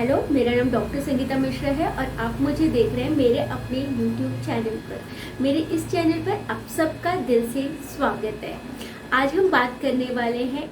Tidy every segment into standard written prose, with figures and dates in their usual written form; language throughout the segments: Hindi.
हेलो, मेरा नाम डॉक्टर संगीता मिश्रा है और आप मुझे देख रहे हैं मेरे अपने यूट्यूब चैनल पर। मेरे इस चैनल पर आप सबका दिल से स्वागत है। आज हम बात करने वाले हैं,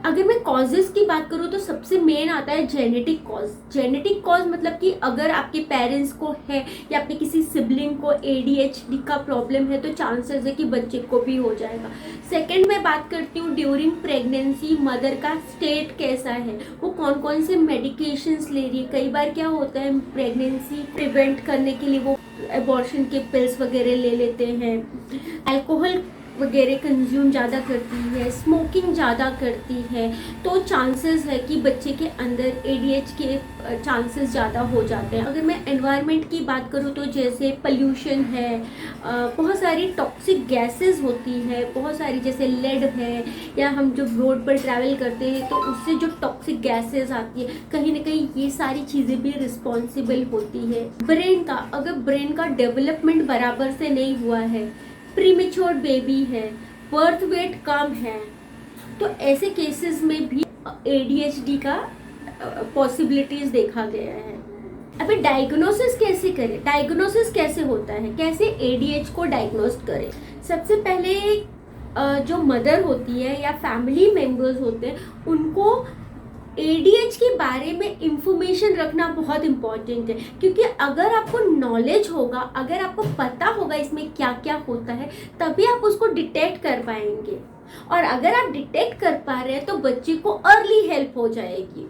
अगर मैं कॉजेस की बात करूँ तो सबसे मेन आता है जेनेटिक कॉज। जेनेटिक कॉज मतलब कि अगर आपके पेरेंट्स को है या आपके किसी सिबलिंग को एडीएचडी का प्रॉब्लम है तो चांसेस है कि बच्चे को भी हो जाएगा। सेकंड मैं बात करती हूँ ड्यूरिंग प्रेगनेंसी मदर का स्टेट कैसा है, वो कौन कौन से मेडिकेशंस ले रही है। कई बार क्या होता है प्रेगनेंसी प्रिवेंट करने के लिए वो अबॉर्शन के पिल्स वगैरह ले लेते हैं, अल्कोहल वगैरह कंज्यूम ज़्यादा करती है, स्मोकिंग ज़्यादा करती है, तो चांसेस है कि बच्चे के अंदर एडीएच के चांसेस ज़्यादा हो जाते हैं। अगर मैं एनवायरनमेंट की बात करूँ तो जैसे पोल्यूशन है, बहुत सारी टॉक्सिक गैसेस होती है, बहुत सारी जैसे लेड है, या हम जब रोड पर ट्रैवल करते हैं तो उससे जो टॉक्सिक गैसेस आती है, कहीं ना कहीं ये सारी चीज़ें भी रिस्पॉन्सिबल होती है। ब्रेन का, अगर ब्रेन का डेवलपमेंट बराबर से नहीं हुआ है, प्रीमेच्योर बेबी है, बर्थ वेट कम है, तो ऐसे केसेस में भी एडीएचडी का पॉसिबिलिटीज देखा गया है। अभी डायग्नोसिस कैसे करें, डायग्नोसिस कैसे होता है, कैसे एडीएच को डायग्नोस करें। सबसे पहले जो मदर होती है या फैमिली मेंबर्स होते हैं उनको एडीएच के बारे में इंफॉर्मेशन रखना बहुत इम्पॉर्टेंट है, क्योंकि अगर आपको नॉलेज होगा, अगर आपको पता होगा इसमें क्या क्या होता है, तभी आप उसको डिटेक्ट कर पाएंगे। और अगर आप डिटेक्ट कर पा रहे हैं तो बच्चे को अर्ली हेल्प हो जाएगी।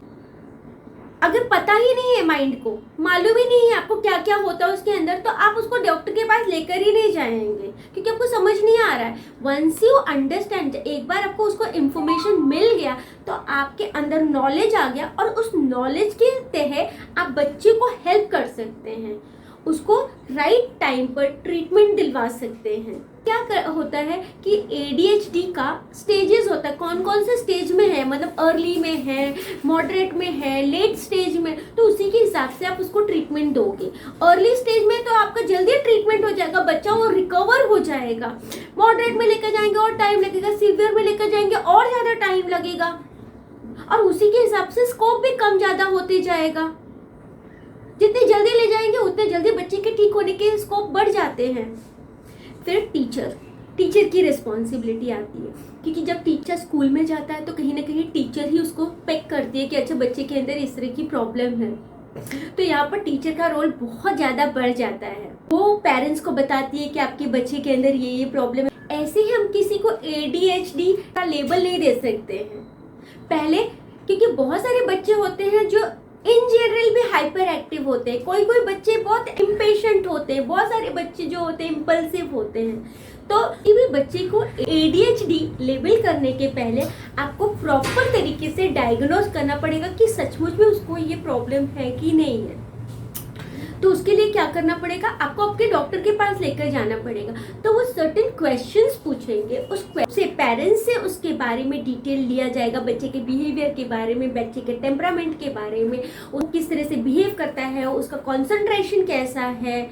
अगर पता ही नहीं है, माइंड को मालूम ही नहीं है आपको क्या क्या होता है उसके अंदर, तो आप उसको डॉक्टर के पास लेकर ही नहीं जाएंगे, क्योंकि आपको समझ नहीं आ रहा है। वंस यू अंडरस्टैंड, एक बार आपको उसको इन्फॉर्मेशन मिल गया तो आपके अंदर नॉलेज आ गया, और उस नॉलेज के तहत आप बच्चे को हेल्प कर सकते हैं, उसको राइट टाइम पर ट्रीटमेंट दिलवा सकते हैं। क्या होता है कि एडीएचडी का स्टेजेस होता है, कौन कौन से स्टेज में है, मतलब अर्ली में है, मॉडरेट में है, लेट स्टेज में, तो उसी के हिसाब से आप उसको ट्रीटमेंट दोगे। अर्ली स्टेज में तो आपका जल्दी ट्रीटमेंट हो जाएगा, बच्चा वो रिकवर हो जाएगा। मॉडरेट में लेकर जाएंगे और टाइम लगेगा, सीवियर में लेकर जाएंगे और ज्यादा टाइम लगेगा, और उसी के हिसाब से स्कोप भी कम ज्यादा होते जाएगा। जितने जल्दी ले जाएंगे उतने जल्दी बच्चे के ठीक होने के स्कोप बढ़ जाते हैं। फिर टीचर की रिस्पॉन्सिबिलिटी आती है, क्योंकि जब टीचर स्कूल में जाता है तो कहीं ना कहीं टीचर ही उसको पिक करती है कि अच्छा बच्चे के अंदर इस तरह की प्रॉब्लम है, तो यहाँ पर टीचर का रोल बहुत ज़्यादा बढ़ जाता है। वो पेरेंट्स को बताती है कि आपके बच्चे के अंदर ये प्रॉब्लम है। ऐसे ही हम किसी को एडीएचडी का लेबल नहीं दे सकते हैं पहले, क्योंकि बहुत सारे बच्चे होते हैं जो इन जनरल भी हाइपर एक्टिव होते हैं, कोई कोई बच्चे बहुत इम्पेशेंट होते हैं, बहुत सारे बच्चे जो होते हैं इम्पल्सिव होते हैं। तो किसी बच्चे को एडीएचडी लेबल करने के पहले आपको प्रॉपर तरीके से डायग्नोस करना पड़ेगा कि सचमुच में उसको ये प्रॉब्लम है कि नहीं है। तो उसके लिए क्या करना पड़ेगा, आपको आपके डॉक्टर के पास लेकर जाना पड़ेगा। तो वो सर्टेन क्वेश्चंस पूछेंगे, उस से पेरेंट्स से उसके बारे में डिटेल लिया जाएगा, बच्चे के बिहेवियर के बारे में, बच्चे के टेम्परामेंट के बारे में, वो किस तरह से बिहेव करता है, उसका कंसंट्रेशन कैसा है,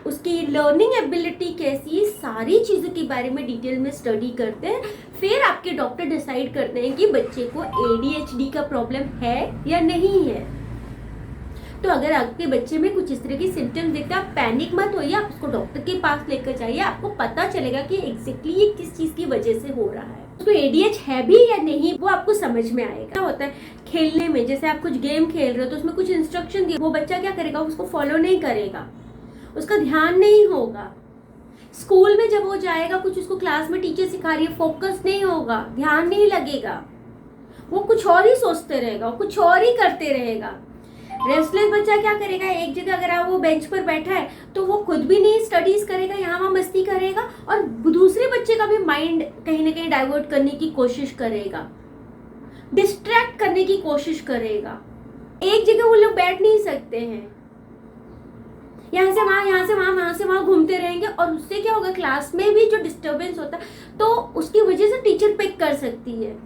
उसकी लर्निंग एबिलिटी कैसी, ये सारी चीज़ों के बारे में डिटेल में स्टडी करते हैं। फिर आपके डॉक्टर डिसाइड करते हैं कि बच्चे को एडीएचडी का प्रॉब्लम है या नहीं है। तो अगर आपके बच्चे में कुछ इस तरह की सिम्टम्स देखते हैं, आप पैनिक मत होइए, आप उसको डॉक्टर के पास लेकर जाइए, आपको पता चलेगा कि एग्जैक्टली ये किस चीज़ की वजह से हो रहा है। उसको एडीएच है भी या नहीं वो आपको समझ में आएगा। क्या होता है खेलने में, जैसे आप कुछ गेम खेल रहे हो तो उसमें कुछ इंस्ट्रक्शन दिए, वो बच्चा क्या करेगा, उसको फॉलो नहीं करेगा, उसका ध्यान नहीं होगा। स्कूल में जब वो जाएगा, कुछ उसको क्लास में टीचर सिखा रही है, फोकस नहीं होगा, ध्यान नहीं लगेगा, वो कुछ और ही सोचते रहेगा, कुछ और ही करते रहेगा। रेस्टलेस बच्चा क्या करेगा, एक जगह अगर आप वो बेंच पर बैठा है तो वो खुद भी नहीं स्टडीज करेगा, यहाँ वहाँ मस्ती करेगा, और दूसरे बच्चे का भी माइंड कहीं ना कहीं डाइवर्ट करने की कोशिश करेगा, डिस्ट्रैक्ट करने की कोशिश करेगा। एक जगह वो लोग बैठ नहीं सकते हैं, यहाँ से वहाँ, यहाँ से वहाँ, वहाँ से वहाँ घूमते रहेंगे, और उससे क्या होगा, क्लास में भी जो डिस्टर्बेंस होता है तो उसकी वजह से टीचर पिक कर सकती है।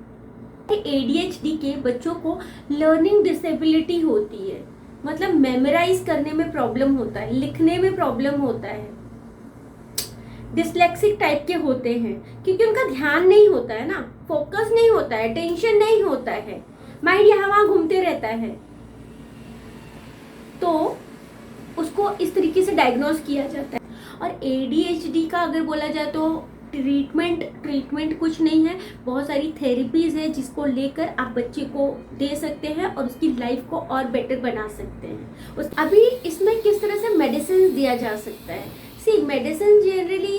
एडीएचडी के बच्चों को लर्निंग डिसेबिलिटी होती है, मतलब मेमोराइज करने में प्रॉब्लम होता है, लिखने में प्रॉब्लम होता है, डिसलेक्सिक टाइप के होते हैं, क्योंकि उनका ध्यान नहीं होता है ना, फोकस नहीं होता है, टेंशन नहीं होता है, माइंड यहाँ वहाँ घूमते रहता है, तो उसको इस तरीके से डायग्नोज किया जाता है। और ADHD का अगर बोला जाए तो ट्रीटमेंट कुछ नहीं है, बहुत सारी थेरेपीज है जिसको लेकर आप बच्चे को दे सकते हैं और उसकी लाइफ को और बेटर बना सकते हैं। अभी इसमें किस तरह से मेडिसिन दिया जा सकता है? मेडिसिन जनरली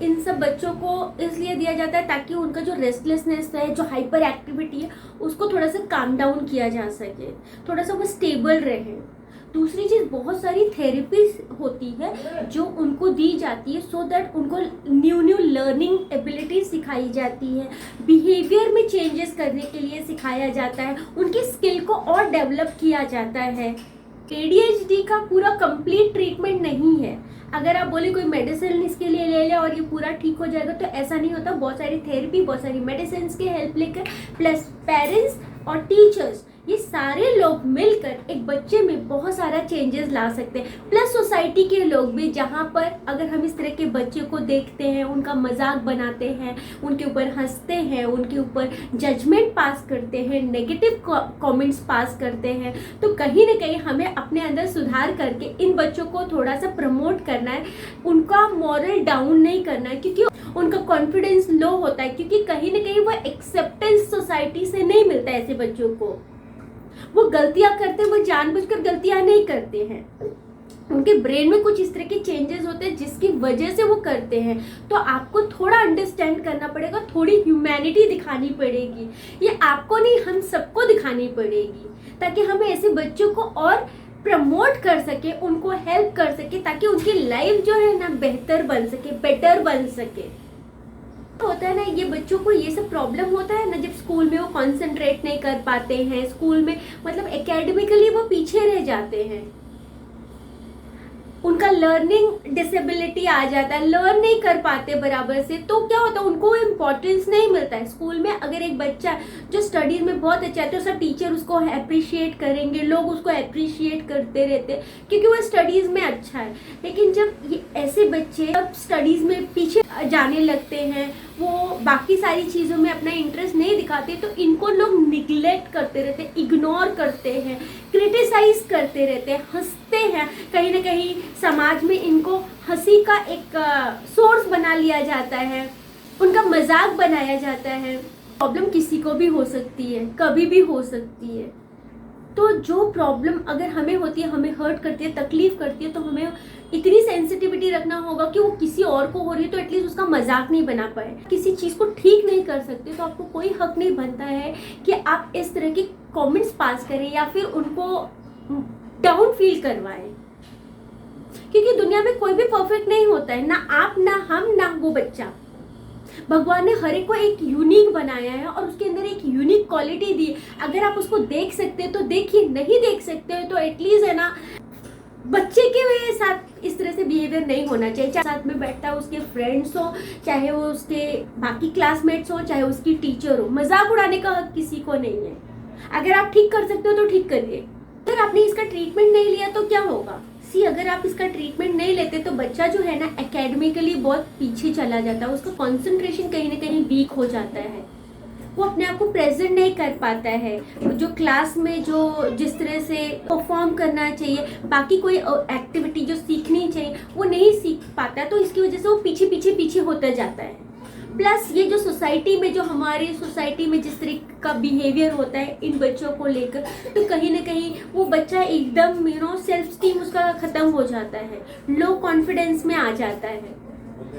इन सब बच्चों को इसलिए दिया जाता है ताकि उनका जो रेस्टलेसनेस है, जो हाइपर एक्टिविटी है, उसको थोड़ा सा काम डाउन किया जा सके, थोड़ा सा वो स्टेबल रहे। दूसरी चीज़, बहुत सारी थेरेपीज होती है जो उनको दी जाती है सो दैट उनको न्यू लर्निंग एबिलिटी सिखाई जाती है, बिहेवियर में चेंजेस करने के लिए सिखाया जाता है, उनकी स्किल को और डेवलप किया जाता है। ADHD का पूरा कंप्लीट ट्रीटमेंट नहीं है। अगर आप बोले कोई मेडिसिन इसके लिए ले ले और ये पूरा ठीक हो जाएगा, तो ऐसा नहीं होता। बहुत सारी थेरेपी, बहुत सारी मेडिसिन के हेल्प लेकर, प्लस पेरेंट्स और टीचर्स, ये सारे लोग मिलकर एक बच्चे में बहुत सारा चेंजेस ला सकते हैं। प्लस सोसाइटी के लोग भी, जहाँ पर अगर हम इस तरह के बच्चे को देखते हैं, उनका मजाक बनाते हैं, उनके ऊपर हंसते हैं, उनके ऊपर जजमेंट पास करते हैं, नेगेटिव कमेंट्स पास करते हैं, तो कहीं ना कहीं हमें अपने अंदर सुधार करके इन बच्चों को थोड़ा सा प्रमोट करना है, उनका मॉरल डाउन नहीं करना है, क्योंकि उनका कॉन्फिडेंस लो होता है, क्योंकि कहीं ना कहीं वो एक्सेप्टेंस सोसाइटी से नहीं मिलता है। ऐसे बच्चों को वो गलतियां करते हैं, वो जानबूझकर गलतियां नहीं करते हैं, उनके ब्रेन में कुछ इस तरह के चेंजेस होते हैं जिसकी वजह से वो करते हैं। तो आपको थोड़ा अंडरस्टैंड करना पड़ेगा, थोड़ी ह्यूमैनिटी दिखानी पड़ेगी। ये आपको नहीं, हम सबको दिखानी पड़ेगी, ताकि हम ऐसे बच्चों को और प्रमोट कर सके, उनको हेल्प कर सके, ताकि उनकी लाइफ जो है ना बेहतर बन सके, बेटर बन सके। होता है ना, ये बच्चों को ये सब प्रॉब्लम होता है ना, जब स्कूल में वो कंसंट्रेट नहीं कर पाते हैं, स्कूल में मतलब एकेडमिकली वो पीछे रह जाते हैं, उनका लर्निंग डिसेबिलिटी आ जाता है, लर्न नहीं कर पाते बराबर से, तो क्या होता है, उनको इम्पोर्टेंस नहीं मिलता है। स्कूल में अगर एक बच्चा जो स्टडीज में बहुत अच्छा है तो सब टीचर उसको अप्रिशिएट करेंगे, लोग उसको अप्रिशिएट करते रहते हैं क्योंकि वो स्टडीज में अच्छा है। लेकिन जब ये ऐसे बच्चे जब स्टडीज में पीछे जाने लगते हैं, वो बाकी सारी चीज़ों में अपना इंटरेस्ट नहीं दिखाते, तो इनको लोग निगलेक्ट करते रहते हैं, इग्नोर करते हैं, क्रिटिसाइज करते रहते हैं, हंसते हैं। कहीं ना कहीं समाज में इनको हंसी का एक सोर्स बना लिया जाता है, उनका मजाक बनाया जाता है। प्रॉब्लम किसी को भी हो सकती है, कभी भी हो सकती है। तो जो प्रॉब्लम अगर हमें होती है, हमें हर्ट करती है, तकलीफ करती है, तो हमें इतनी सेंसिटिविटी रखना होगा कि वो किसी और को हो रही है तो एटलीस्ट उसका मजाक नहीं बना पाए। किसी चीज़ को ठीक नहीं कर सकते तो आपको कोई हक नहीं बनता है कि आप इस तरह के कमेंट्स पास करें या फिर उनको डाउन फील करवाएं, क्योंकि दुनिया में कोई भी परफेक्ट नहीं होता है, ना आप, ना हम, ना वो बच्चा। भगवान ने हर एक को एक यूनिक बनाया है और उसके अंदर एक यूनिक क्वालिटी दी। अगर आप उसको देख सकते हो तो देखिए, नहीं देख सकते हो तो एटलीस्ट है ना, बच्चे के साथ इस तरह से बिहेवियर नहीं होना चाहिए। चाहे साथ में बैठता है उसके फ्रेंड्स हो, चाहे वो उसके बाकी क्लासमेट्स हो, चाहे उसकी टीचर हो, मजाक उड़ाने का हक किसी को नहीं है। अगर आप ठीक कर सकते हो तो ठीक करिए। अगर आपने इसका ट्रीटमेंट नहीं लिया तो क्या होगा? अगर आप इसका ट्रीटमेंट नहीं लेते तो बच्चा जो है ना एकेडमिकली बहुत पीछे चला जाता है, उसका कंसंट्रेशन कहीं ना कहीं वीक हो जाता है, वो अपने आप को प्रेजेंट नहीं कर पाता है, जो क्लास में जो जिस तरह से परफॉर्म करना चाहिए, बाकी कोई एक्टिविटी जो सीखनी चाहिए वो नहीं सीख पाता है, तो इसकी वजह से वो पीछे होता जाता है। प्लस ये जो सोसाइटी में, जो हमारी सोसाइटी में जिस तरह का बिहेवियर होता है इन बच्चों को लेकर, तो कहीं ना कहीं वो बच्चा एकदम सेल्फ स्टीम उसका ख़त्म हो जाता है, लो कॉन्फिडेंस में आ जाता है।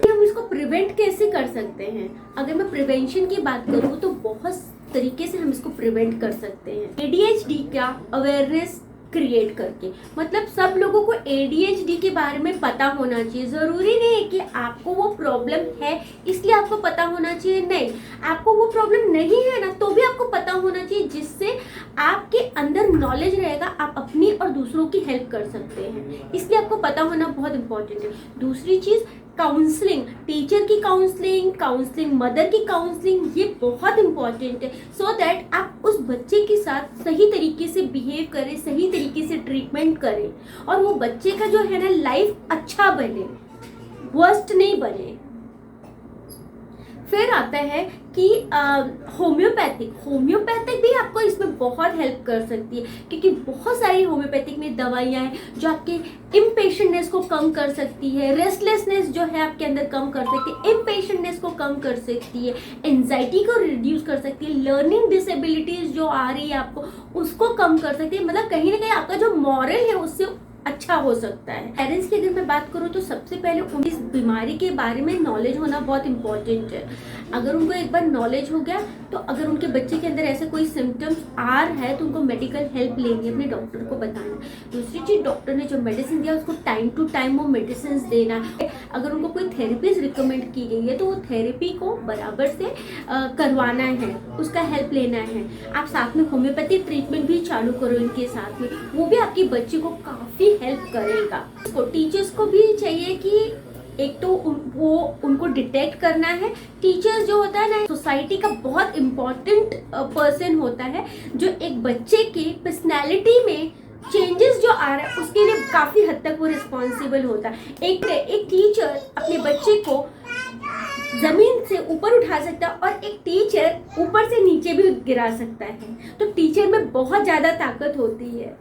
हम इसको प्रिवेंट कैसे कर सकते हैं? अगर मैं प्रिवेंशन की बात करूँ तो बहुत तरीके से हम इसको प्रिवेंट कर सकते हैं। ADHD का अवेयरनेस क्रिएट करके, मतलब सब लोगों को ADHD के बारे में पता होना चाहिए। ज़रूरी नहीं है कि आपको वो प्रॉब्लम है इसलिए आपको पता होना चाहिए, नहीं, आपको वो प्रॉब्लम नहीं है ना तो भी आपको पता होना चाहिए, जिससे आपके अंदर नॉलेज रहेगा, आप अपनी और दूसरों की हेल्प कर सकते हैं। इसलिए आपको पता होना बहुत इंपॉर्टेंट है। दूसरी चीज़, काउंसलिंग, टीचर की काउंसलिंग, मदर की काउंसलिंग, ये बहुत इंपॉर्टेंट है, सो दैट आप उस बच्चे के साथ सही तरीके से बिहेव करें, सही तरीके से ट्रीटमेंट करें और वो बच्चे का जो है ना लाइफ अच्छा बने। वर्स्ट नहीं बने। फिर आता है कि होम्योपैथिक भी आपको इसमें बहुत हेल्प कर सकती है, क्योंकि बहुत सारी होम्योपैथिक में दवाइयाँ हैं जो आपके इम्पेशेंटनेस को कम कर सकती है, रेस्टलेसनेस जो है आपके अंदर कम कर सकती है, इम्पेशेंटनेस को कम कर सकती है, एंजाइटी को रिड्यूस कर सकती है, लर्निंग डिसेबिलिटीज जो आ रही है आपको उसको कम कर सकती है। मतलब कहीं ना कहीं आपका जो मॉरल है उससे अच्छा हो सकता है। पेरेंट्स की अगर मैं बात करूँ तो सबसे पहले उनकी इस बीमारी के बारे में नॉलेज होना बहुत इंपॉर्टेंट है। अगर उनको एक बार नॉलेज हो गया तो अगर उनके बच्चे के अंदर ऐसे कोई सिम्टम्स आ रहा है तो उनको मेडिकल हेल्प लेनी है, अपने डॉक्टर को बताना। दूसरी चीज, डॉक्टर ने जो मेडिसिन दिया उसको टाइम टू टाइम वो मेडिसिन देना है। अगर उनको कोई थेरेपीज रिकमेंड की गई है तो वो थेरेपी को बराबर से करवाना है, उसका हेल्प लेना है। आप साथ में होम्योपैथिक ट्रीटमेंट भी चालू करो इनके साथ में, वो भी आपके बच्चे को काफ़ी हेल्प करेगा। तो टीचर्स को भी चाहिए कि एक तो वो उनको डिटेक्ट करना है। टीचर्स जो होता है ना, सोसाइटी का बहुत इम्पोर्टेंट पर्सन होता है, जो एक बच्चे की पर्सनैलिटी में चेंजेस जो आ रहा है उसके लिए काफ़ी हद तक वो रिस्पॉन्सिबल होता है। एक टीचर अपने बच्चे को जमीन से ऊपर उठा सकता है और एक टीचर ऊपर से नीचे भी गिरा सकता है। तो टीचर में बहुत ज़्यादा ताकत होती है।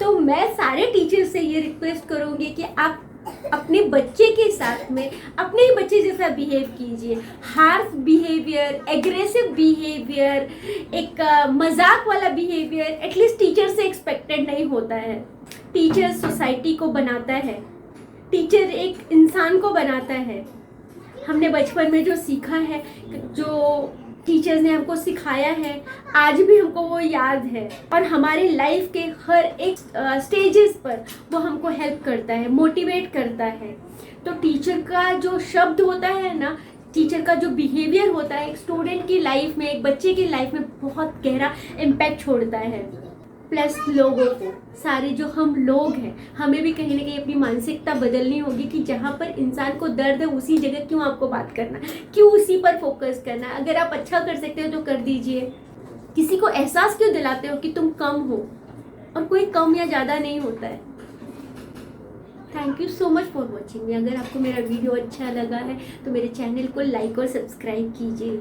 तो मैं सारे टीचर से ये रिक्वेस्ट करूँगी कि आप अपने बच्चे के साथ में अपने ही बच्चे जैसा बिहेव कीजिए। हार्श बिहेवियर, एग्रेसिव बिहेवियर, एक मजाक वाला बिहेवियर एटलीस्ट टीचर से एक्सपेक्टेड नहीं होता है। टीचर सोसाइटी को बनाता है, टीचर एक इंसान को बनाता है। हमने बचपन में जो सीखा है, जो टीचर्स ने हमको सिखाया है, आज भी हमको वो याद है और हमारे लाइफ के हर एक स्टेजेस पर वो हमको हेल्प करता है, मोटिवेट करता है। तो टीचर का जो शब्द होता है ना, टीचर का जो बिहेवियर होता है, एक स्टूडेंट की लाइफ में, एक बच्चे की लाइफ में बहुत गहरा इम्पैक्ट छोड़ता है। प्लस लोगों को, सारे जो हम लोग हैं, हमें भी कहीं ना कहीं अपनी मानसिकता बदलनी होगी कि जहाँ पर इंसान को दर्द है उसी जगह क्यों आपको बात करना, क्यों उसी पर फोकस करना। अगर आप अच्छा कर सकते हो तो कर दीजिए। किसी को एहसास क्यों दिलाते हो कि तुम कम हो, और कोई कम या ज़्यादा नहीं होता है। Thank you so much for watching मी। अगर आपको मेरा वीडियो अच्छा लगा है तो मेरे चैनल को लाइक और सब्सक्राइब कीजिए।